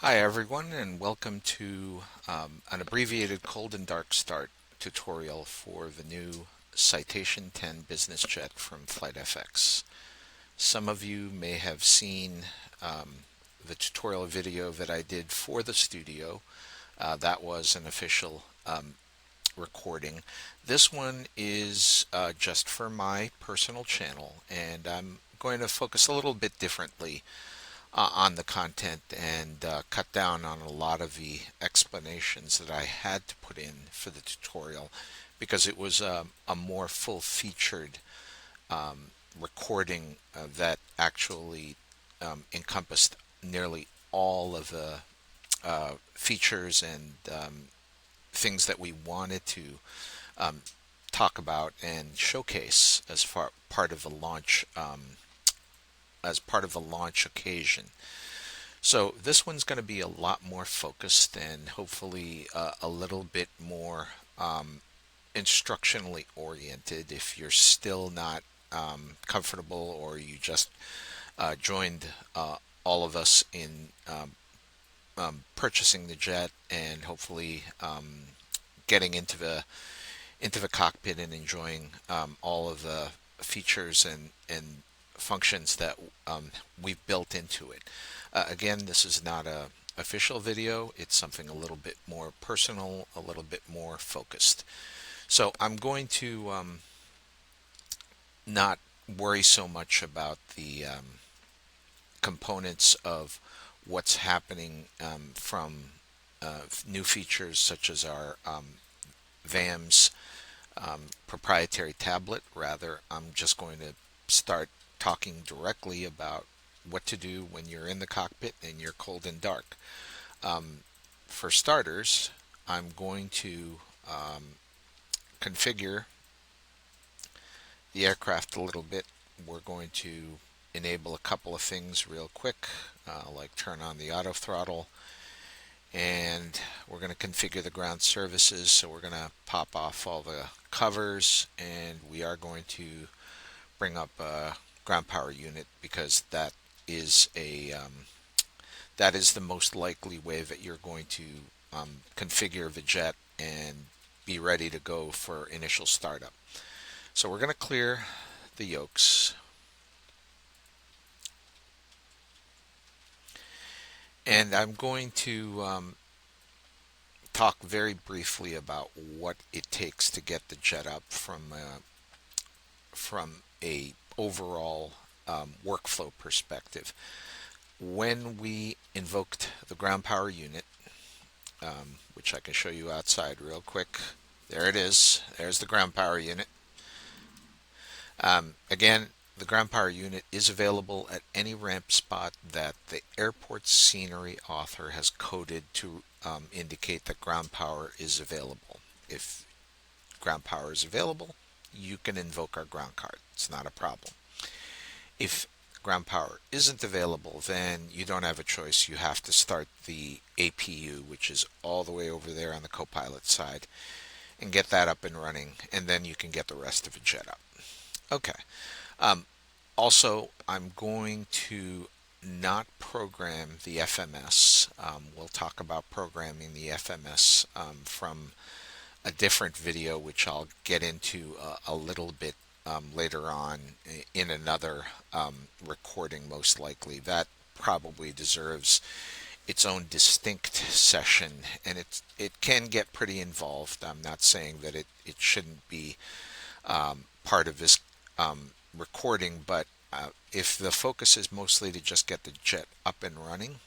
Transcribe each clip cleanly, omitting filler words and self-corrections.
Hi everyone, and welcome to an abbreviated cold and dark start tutorial for the new Citation 10 business jet from FlightFX. Some of you may have seen the tutorial video that I did for the studio. That was an official recording. This one is just for my personal channel, and I'm going to focus a little bit differently on the content and cut down on a lot of the explanations that I had to put in for the tutorial because it was a more full-featured recording that actually encompassed nearly all of the features and things that we wanted to um, talk about and showcase as part of the launch as part of the launch occasion. So this one's going to be a lot more focused and hopefully a little bit more instructionally oriented. If you're still not comfortable or you just joined all of us in purchasing the jet and hopefully getting into the cockpit and enjoying all of the features and functions that we've built into it. Again, this is not a official video. It's something a little bit more personal, a little bit more focused. So I'm going to not worry so much about the components of what's happening from new features such as our VAMS proprietary tablet. Rather, I'm just going to start talking directly about what to do when you're in the cockpit and you're cold and dark. For starters, I'm going to configure the aircraft a little bit. We're going to enable a couple of things real quick, like turn on the auto throttle, and we're going to configure the ground services. So we're going to pop off all the covers, and we are going to bring up a ground power unit because that is the most likely way that you're going to configure the jet and be ready to go for initial startup. So we're going to clear the yokes, and I'm going to talk very briefly about what it takes to get the jet up from a overall workflow perspective. When we invoked the ground power unit, which I can show you outside real quick, there it is. There's the ground power unit. Again, the ground power unit is available at any ramp spot that the airport scenery author has coded to indicate that ground power is available. If ground power is available, you can invoke our ground card. It's not a problem. If ground power isn't available, then you don't have a choice. You have to start the APU, which is all the way over there on the co-pilot side, and get that up and running, and then you can get the rest of the jet up. Okay. Also, I'm going to not program the FMS. We'll talk about programming the FMS from a different video, which I'll get into a little bit later on in another recording, most likely. That probably deserves its own distinct session, and it can get pretty involved. I'm not saying that it shouldn't be part of this recording, but if the focus is mostly to just get the jet up and running,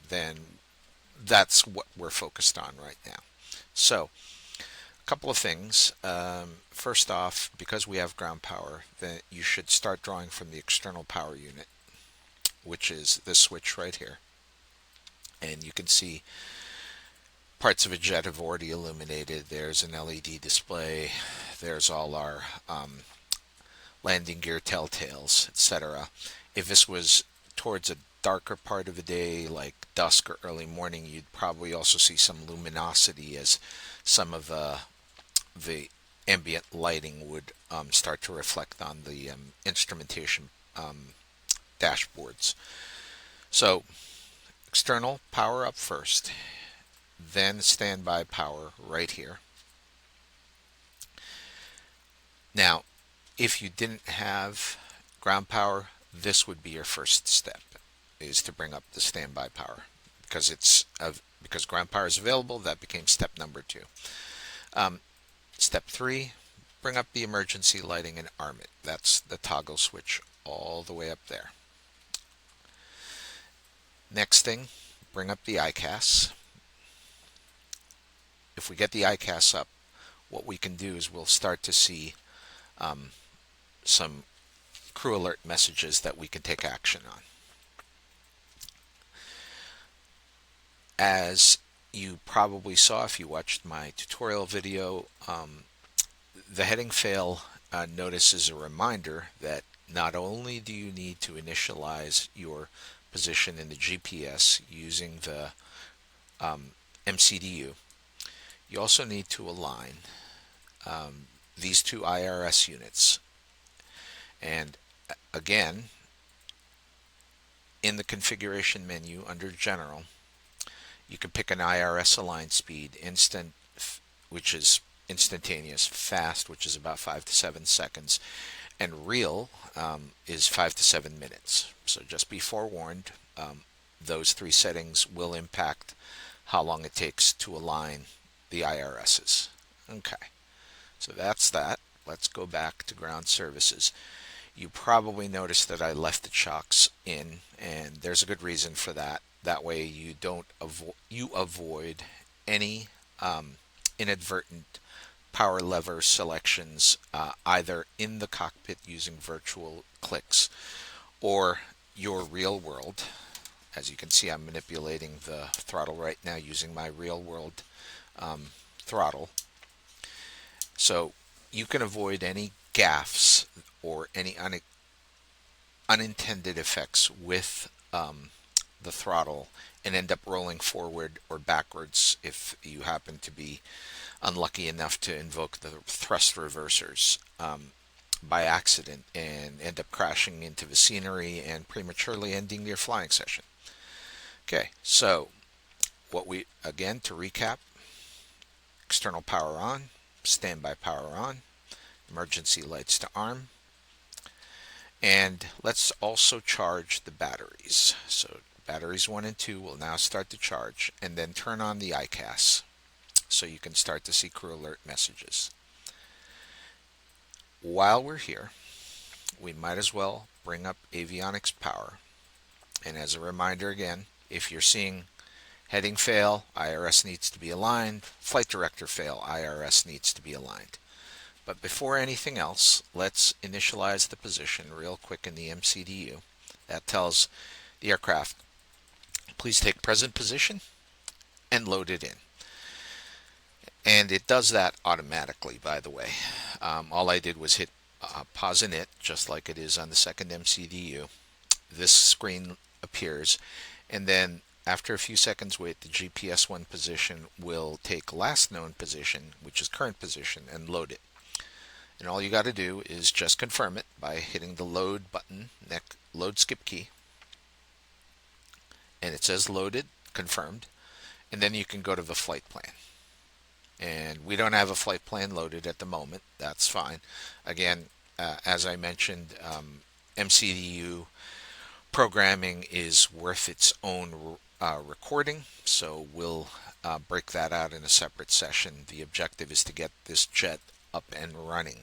then that's what we're focused on right now. So, a couple of things. First off, because we have ground power, then you should start drawing from the external power unit, which is this switch right here. And you can see parts of a jet have already illuminated. There's an LED display. There's all our landing gear telltales, etc. If this was towards a darker part of the day, like dusk or early morning, you'd probably also see some luminosity as some of the ambient lighting would start to reflect on the instrumentation dashboards. So external power up first, then standby power right here. Now, if you didn't have ground power, this would be your first step, is to bring up the standby power. Because ground power is available, that became step number 2. Step 3, bring up the emergency lighting and arm it. That's the toggle switch all the way up there. Next thing, bring up the ICAS. If we get the ICAS up, what we can do is we'll start to see some crew alert messages that we can take action on. As you probably saw if you watched my tutorial video, the heading fail notice is a reminder that not only do you need to initialize your position in the GPS using the MCDU, you also need to align these two IRS units. And again, in the configuration menu under General, you can pick an IRS align speed, which is instantaneous, fast, which is about 5 to 7 seconds, and real is 5 to 7 minutes. So just be forewarned, those 3 settings will impact how long it takes to align the IRSs. Okay, so that's that. Let's go back to ground services. You probably noticed that I left the chocks in, and there's a good reason for that. That way you avoid any inadvertent power lever selections either in the cockpit using virtual clicks or your real world. As you can see, I'm manipulating the throttle right now using my real world throttle. So you can avoid any gaffes or any unintended effects with the throttle and end up rolling forward or backwards if you happen to be unlucky enough to invoke the thrust reversers by accident and end up crashing into the scenery and prematurely ending your flying session. Okay, so again, to recap, external power on, standby power on, emergency lights to arm, and let's also charge the batteries. So batteries 1 and 2 will now start to charge, and then turn on the ICAS so you can start to see crew alert messages. While we're here, we might as well bring up avionics power. And as a reminder again, if you're seeing heading fail, IRS needs to be aligned, flight director fail, IRS needs to be aligned. But before anything else, let's initialize the position real quick in the MCDU. That tells the aircraft, please take present position and load it in. And it does that automatically, by the way. All I did was hit pause init, just like it is on the second MCDU. This screen appears, and then after a few seconds wait, the GPS 1 position will take last known position, which is current position, and load it. And all you got to do is just confirm it by hitting the load button, load skip key, and it says loaded, confirmed, and then you can go to the flight plan. And we don't have a flight plan loaded at the moment. That's fine. Again, as I mentioned, MCDU programming is worth its own recording, so we'll break that out in a separate session. The objective is to get this jet up and running.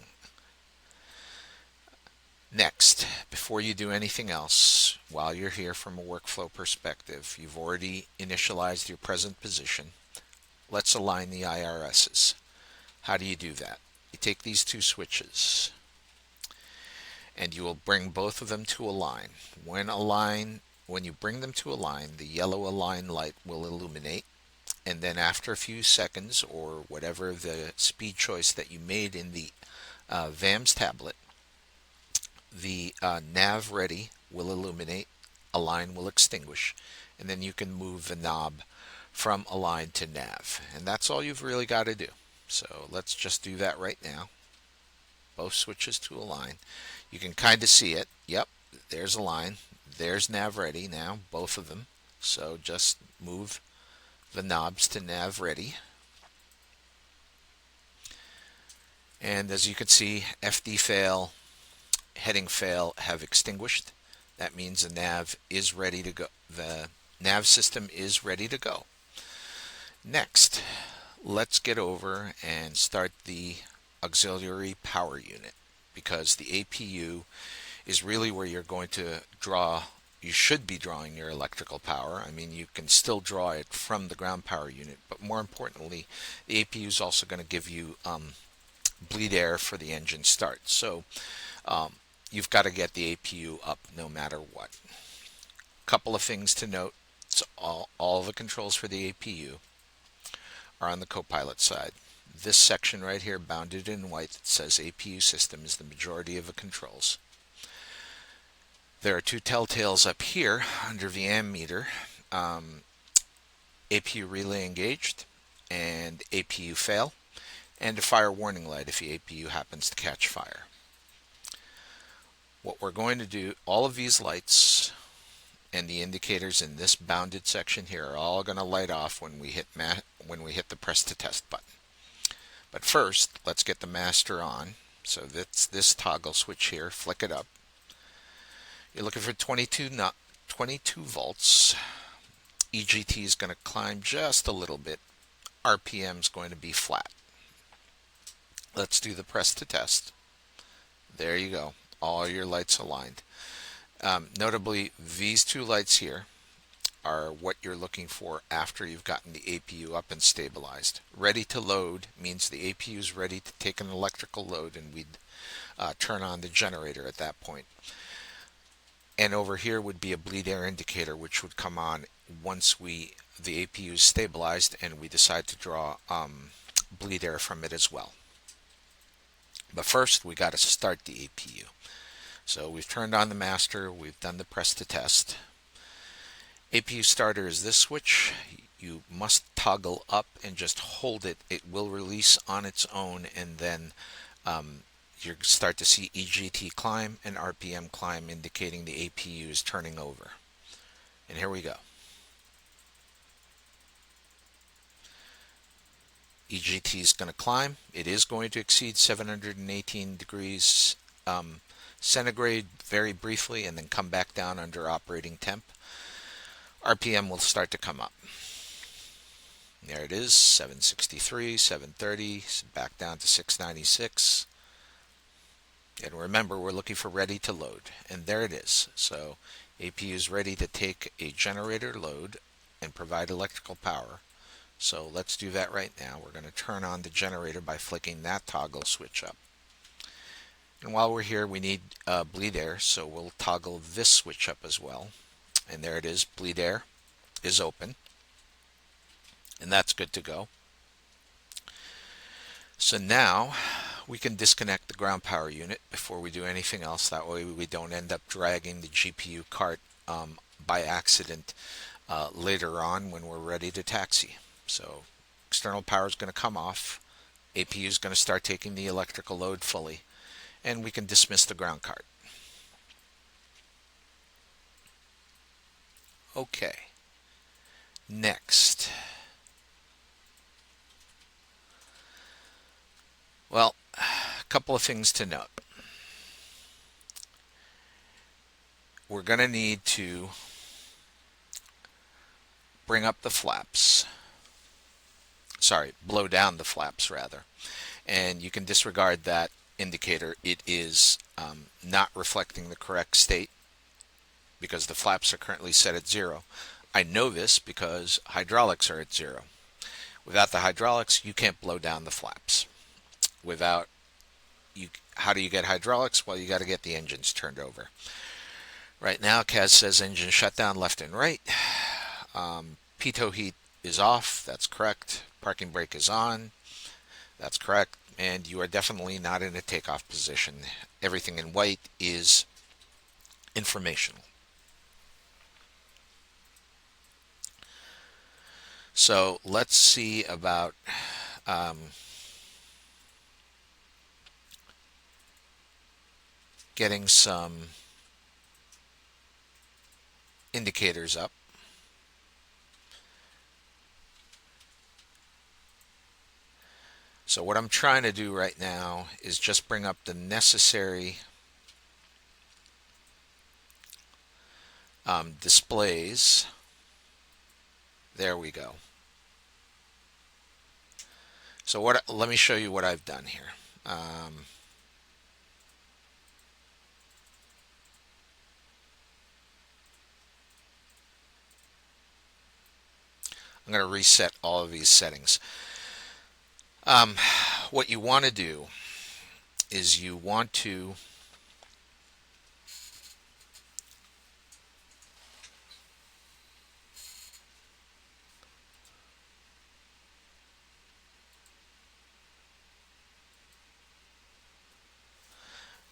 Next, before you do anything else, while you're here from a workflow perspective, you've already initialized your present position. Let's align the IRSs. How do you do that? You take these 2 switches and you will bring both of them to align. When you bring them to align, the yellow align light will illuminate, and then after a few seconds, or whatever the speed choice that you made in the VAMS tablet, the nav ready will illuminate, align will extinguish, and then you can move the knob from align to nav. And that's all you've really got to do. So let's just do that right now. Both switches to align. You can kind of see it. Yep, there's align. There's nav ready now, both of them. So just move the knobs to nav ready. And as you can see, FD fail, heading fail have extinguished. That means the nav is ready to go. The nav system is ready to go. Next, let's get over and start the auxiliary power unit, because the APU is really where you're going to draw. You should be drawing your electrical power. I mean, you can still draw it from the ground power unit, but more importantly, the APU is also going to give you bleed air for the engine start. So you've got to get the APU up no matter what. Couple of things to note. It's all the controls for the APU are on the Copilot side. This section right here, bounded in white, that says APU system, is the majority of the controls. There are two telltales up here under the ammeter, APU relay engaged and APU fail, and a fire warning light if the APU happens to catch fire. What we're going to do, all of these lights and the indicators in this bounded section here are all going to light off when we hit the press to test button. But first, let's get the master on. So that's this toggle switch here. Flick it up. You're looking for 22 volts. EGT is going to climb just a little bit. RPM is going to be flat. Let's do the press to test. There you go. All your lights aligned. Notably, these two lights here are what you're looking for after you've gotten the APU up and stabilized. Ready to load means the APU is ready to take an electrical load, and we'd turn on the generator at that point. And over here would be a bleed air indicator, which would come on once the APU is stabilized and we decide to draw bleed air from it as well. But first, we got to start the APU. So we've turned on the master, we've done the press to test. APU starter is this switch. You must toggle up and just hold it. It will release on its own, and then you start to see EGT climb and RPM climb, indicating the APU is turning over. And here we go. EGT is going to climb. It is going to exceed 718 degrees centigrade very briefly, and then come back down under operating temp. RPM will start to come up. There it is, 763, 730, back down to 696. And remember, we're looking for ready to load, and there it is. So APU is ready to take a generator load and provide electrical power. So let's do that right now. We're going to turn on the generator by flicking that toggle switch up. And while we're here, we need bleed air, so we'll toggle this switch up as well. And there it is, bleed air is open. And that's good to go. So now we can disconnect the ground power unit before we do anything else. That way we don't end up dragging the GPU cart by accident later on when we're ready to taxi. So external power is going to come off. APU is going to start taking the electrical load fully. And we can dismiss the ground cart. Okay. Next. Well, a couple of things to note. We're going to need to bring up the flaps. Sorry, blow down the flaps rather. And you can disregard that indicator. It is not reflecting the correct state because the flaps are currently set at 0. I know this because hydraulics are at 0. Without the hydraulics, you can't blow down the flaps. How do you get hydraulics? Well, you got to get the engines turned over. Right now, CAS says engine shutdown left and right. Pitot heat is off. That's correct. Parking brake is on. That's correct. And you are definitely not in a takeoff position. Everything in white is informational. So let's see about getting some indicators up. So what I'm trying to do right now is just bring up the necessary displays. There we go. So let me show you what I've done here. I'm going to reset all of these settings. What you want to do is you want to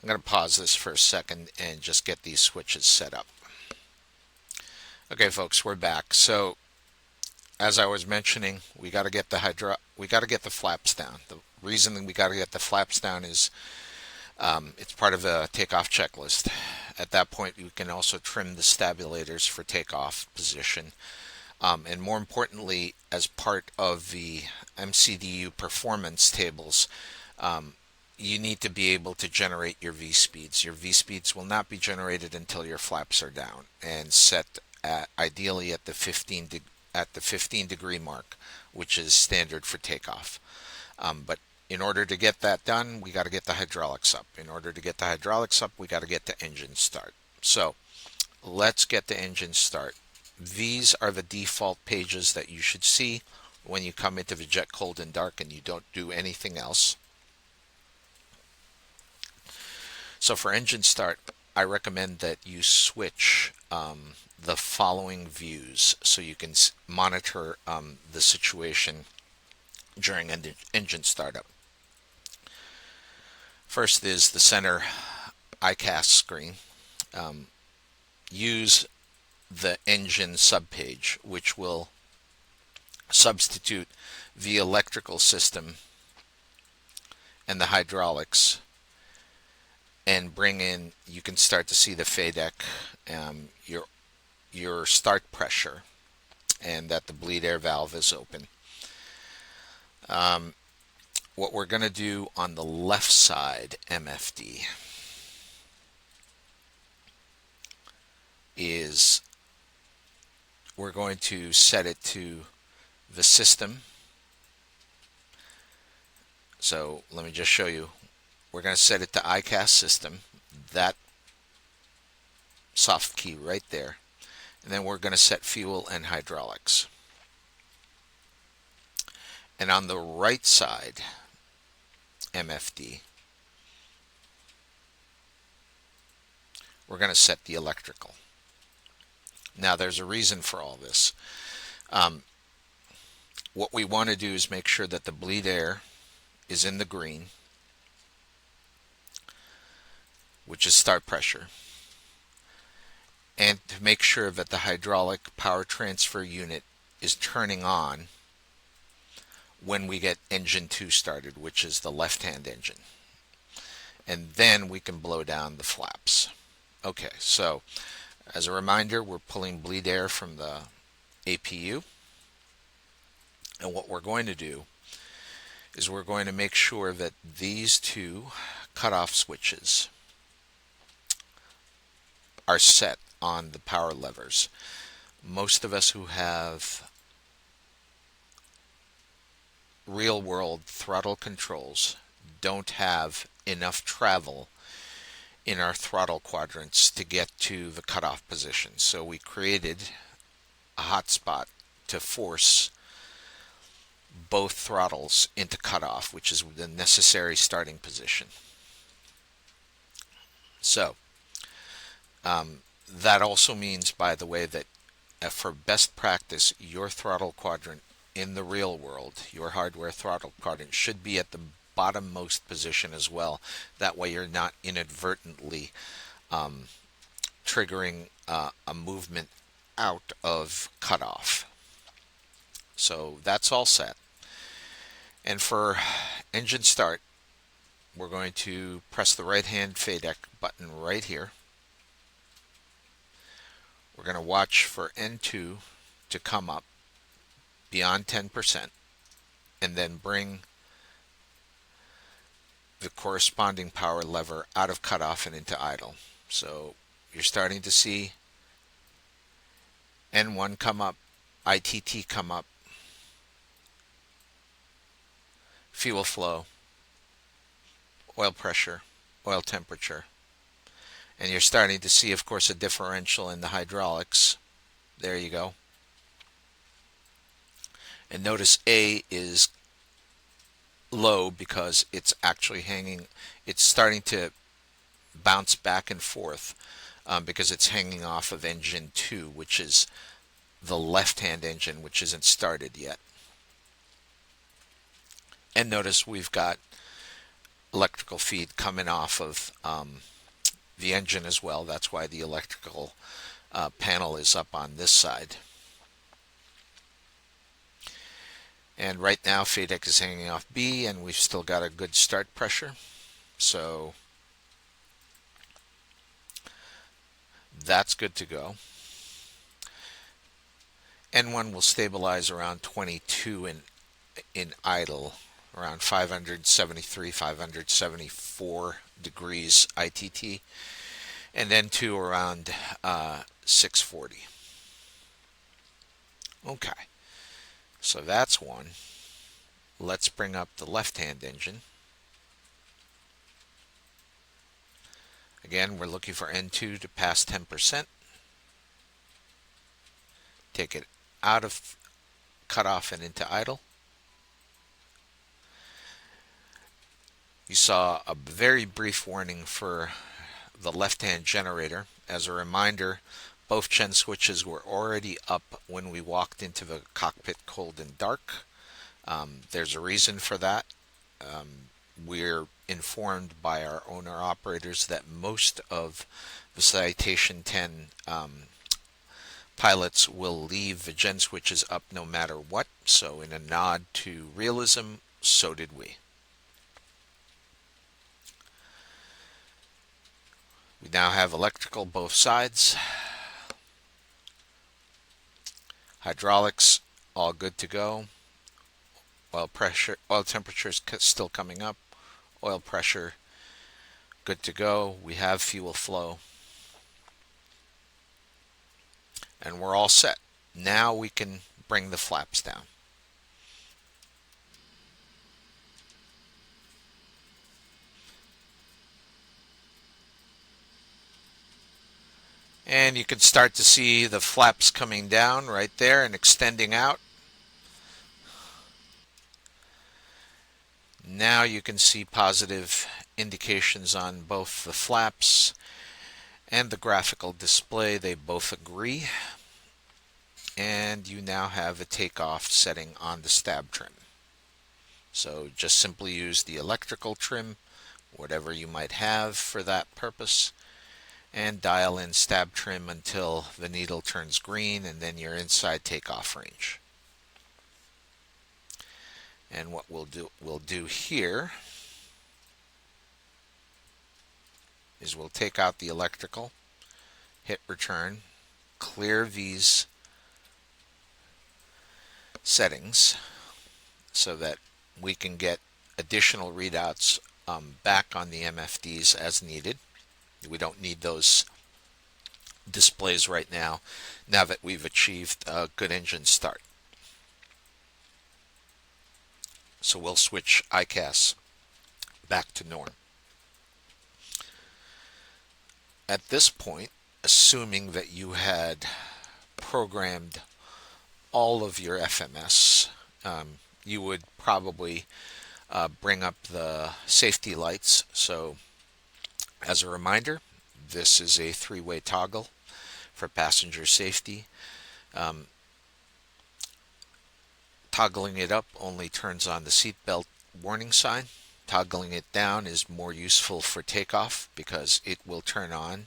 I'm going to pause this for a second and just get these switches set up. Okay, folks, we're back. So, as I was mentioning, we got to get the flaps down. The reason that we got to get the flaps down is it's part of a takeoff checklist. At that point, you can also trim the stabilators for takeoff position. And more importantly, as part of the MCDU performance tables, you need to be able to generate your V-speeds. Your V-speeds will not be generated until your flaps are down and set ideally at the 15 degree mark, which is standard for takeoff. But in order to get that done, we got to get the hydraulics up. In order to get the hydraulics up, we got to get the engine start. So let's get the engine start. These are the default pages that you should see when you come into the Jet Cold and Dark and you don't do anything else. So for engine start, I recommend that you switch the following views so you can monitor the situation during engine startup. First is the center ICAS screen. Use the engine subpage, which will substitute the electrical system and the hydraulics and bring in, you can start to see the FADEC, your start pressure, and that the bleed air valve is open. What we're going to do on the left side MFD is we're going to set it to the system. So let me just show you. We're going to set it to ICAS system, that soft key right there. And then we're going to set fuel and hydraulics. And on the right side, MFD, we're going to set the electrical. Now there's a reason for all this. What we want to do is make sure that the bleed air is in the green, which is start pressure, and to make sure that the hydraulic power transfer unit is turning on when we get engine 2 started, which is the left-hand engine. And then we can blow down the flaps. Okay, so as a reminder, we're pulling bleed air from the APU. And what we're going to do is we're going to make sure that these two cutoff switches are set on the power levers. Most of us who have real-world throttle controls don't have enough travel in our throttle quadrants to get to the cutoff position. So we created a hotspot to force both throttles into cutoff, which is the necessary starting position. So that also means, by the way, that for best practice, your throttle quadrant in the real world, your hardware throttle quadrant, should be at the bottommost position as well. That way you're not inadvertently triggering a movement out of cutoff. So that's all set. And for engine start, we're going to press the right hand FADEC button right here. We're going to watch for N2 to come up beyond 10% and then bring the corresponding power lever out of cutoff and into idle. So you're starting to see N1 come up, ITT come up, fuel flow, oil pressure, oil temperature. And you're starting to see, of course, a differential in the hydraulics. There you go. And notice A is low because it's actually hanging, it's starting to bounce back and forth because it's hanging off of engine 2, which is the left-hand engine, which isn't started yet. And notice we've got electrical feed coming off of the engine as well. That's why the electrical panel is up on this side. And right now FADEC is hanging off B, and we've still got a good start pressure. So that's good to go. N1 will stabilize around 22 in idle, around 573, 574 degrees ITT, and N2 around 640. Okay, so that's one. Let's bring up the left-hand engine. Again, we're looking for N2 to pass 10%. Take it out of cutoff and into idle. You saw a very brief warning for the left-hand generator. As a reminder, both gen switches were already up when we walked into the cockpit cold and dark. There's a reason for that. We're informed by our owner-operators that most of the Citation 10 pilots will leave the gen switches up no matter what, so in a nod to realism, so did we. We now have electrical both sides. Hydraulics, all good to go. Oil pressure, oil temperature is still coming up. Oil pressure, good to go. We have fuel flow. And we're all set. Now we can bring the flaps down. And you can start to see the flaps coming down right there and extending out. Now you can see positive indications on both the flaps and the graphical display. They both agree. And you now have a takeoff setting on the stab trim. So just simply use the electrical trim, whatever you might have for that purpose, and dial in stab trim until the needle turns green, and then you're inside takeoff range. And what we'll do here is we'll take out the electrical, hit return, clear these settings so that we can get additional readouts back on the MFDs as needed. We don't need those displays right now that we've achieved a good engine start. So we'll switch ICAS back to norm. At this point, assuming that you had programmed all of your FMS, you would probably bring up the safety lights. So as a reminder, this is a three-way toggle for passenger safety. Toggling it up only turns on the seatbelt warning sign. Toggling it down is more useful for takeoff because it will turn on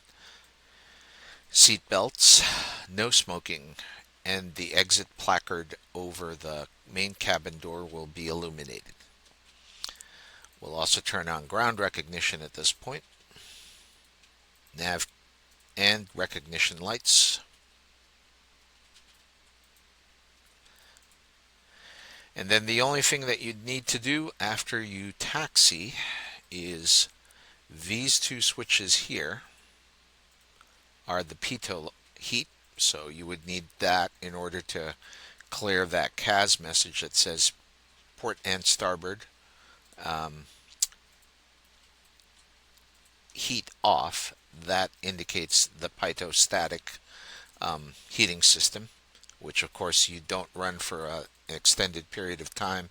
seatbelts, no smoking, and the exit placard over the main cabin door will be illuminated. We'll also turn on ground recognition at this point. Nav and recognition lights. And then the only thing that you need to do after you taxi is these two switches here are the pitot heat, so you would need that in order to clear that CAS message that says port and starboard heat off. That indicates the pitot-static heating system, which of course you don't run for an extended period of time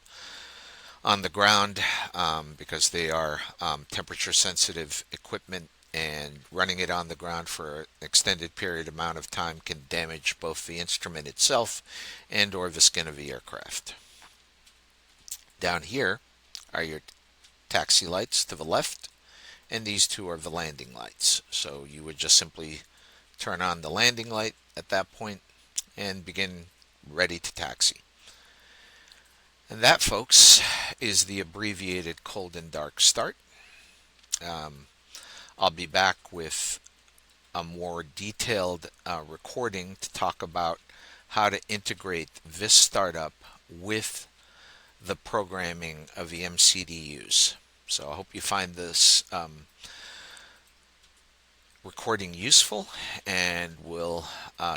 on the ground because they are temperature sensitive equipment, and running it on the ground for an extended period amount of time can damage both the instrument itself and or the skin of the aircraft. Down here are your taxi lights to the left, and these two are the landing lights. So you would just simply turn on the landing light at that point and begin ready to taxi. And that, folks, is the abbreviated cold and dark start. I'll be back with a more detailed recording to talk about how to integrate this startup with the programming of the MCDUs. So I hope you find this recording useful, and we'll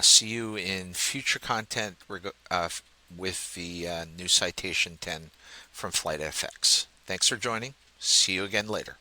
see you in future content with the new Citation 10 from FlightFX. Thanks for joining. See you again later.